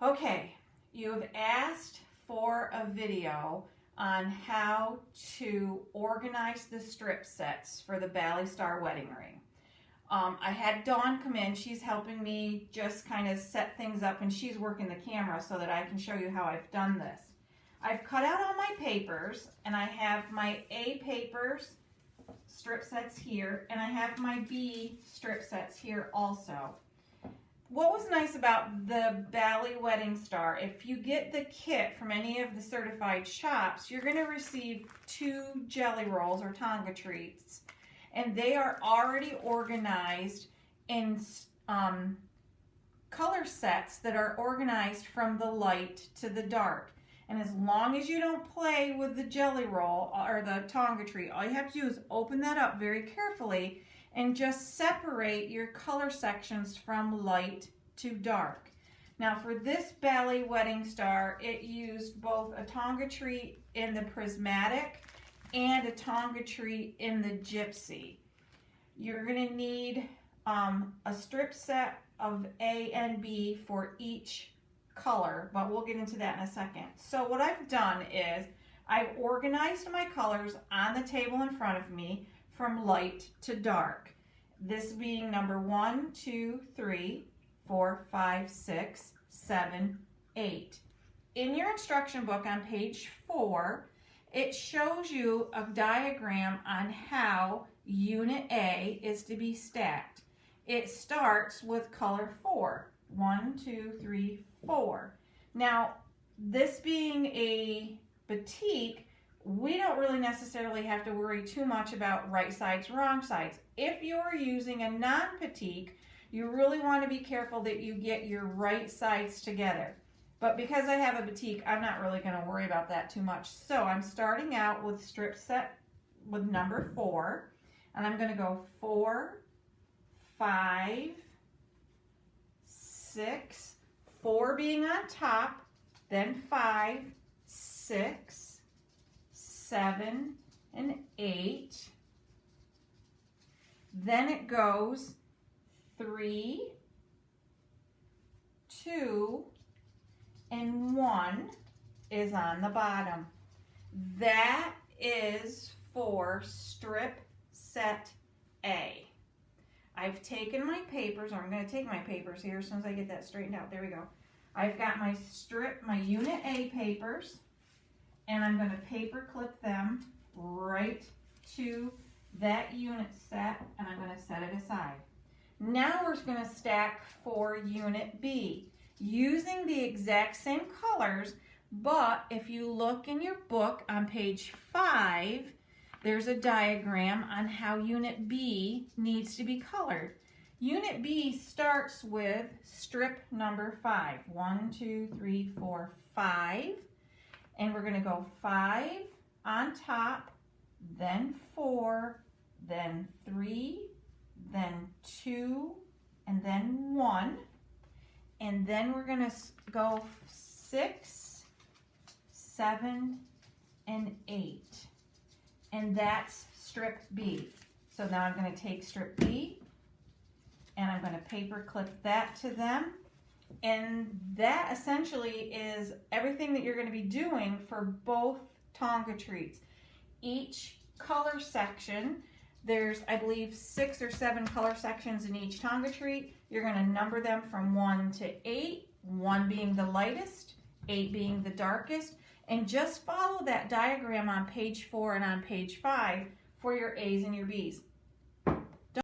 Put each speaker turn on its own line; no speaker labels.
Okay, you've asked for a video on how to organize the strip sets for the Bali Star wedding ring. I had Dawn come in. She's helping me just kind of set things up, and she's working the camera so that I can show you how I've done this. I've cut out all my papers, and I have my A papers strip sets here, and I have my B strip sets here also. What was nice about the Bali Wedding Star, if you get the kit from any of the certified shops, you're going to receive 2 jelly rolls or tonga treats, and they are already organized in color sets that are organized from the light to the dark. And as long as you don't play with the jelly roll or the tonga treat, all you have to do is open that up very carefully and just separate your color sections from light to dark. Now for this Bali Wedding Star, it used both a tonga treat in the prismatic and a tonga treat in the gypsy. You're going to need a strip set of A and B for each color, but we'll get into that in a second. So what I've done is I've organized my colors on the table in front of me from light to dark. This being number 1, 2, 3, 4, 5, 6, 7, 8. In your instruction book on page 4, it shows you a diagram on how Unit A is to be stacked. It starts with color 4. 1, 2, 3, 4. Now, this being a batik, we don't really necessarily have to worry too much about right sides, wrong sides. If you're using a non-batik, you really want to be careful that you get your right sides together. But because I have a batik, I'm not really going to worry about that too much. So I'm starting out with strip set with number 4, and I'm going to go 4, 5, 6, 4 being on top, then 5, 6, 7, and 8. Then it goes 3, 2, and 1 is on the bottom. That is for strip set A. I've taken my papers, or I'm going to take my papers here as soon as I get that straightened out. There we go. I've got my Unit A papers, and I'm going to paper clip them right to that unit set, and I'm going to set it aside. Now we're going to stack for Unit B using the exact same colors, but if you look in your book on page 5, there's a diagram on how Unit B needs to be colored. Unit B starts with strip number 5. 1, 2, 3, 4, 5. And we're going to go 5 on top, then 4, then 3, then 2, and then 1. And then we're going to go 6, 7, and 8. And that's strip B. So now I'm going to take strip B and I'm going to paper clip that to them. And that essentially is everything that you're going to be doing for both tonga treats. Each color section, there's I believe 6 or 7 color sections in each tonga treat. You're going to number them from 1 to 8, 1 being the lightest, 8 being the darkest. And just follow that diagram on page 4 and on page 5 for your A's and your B's.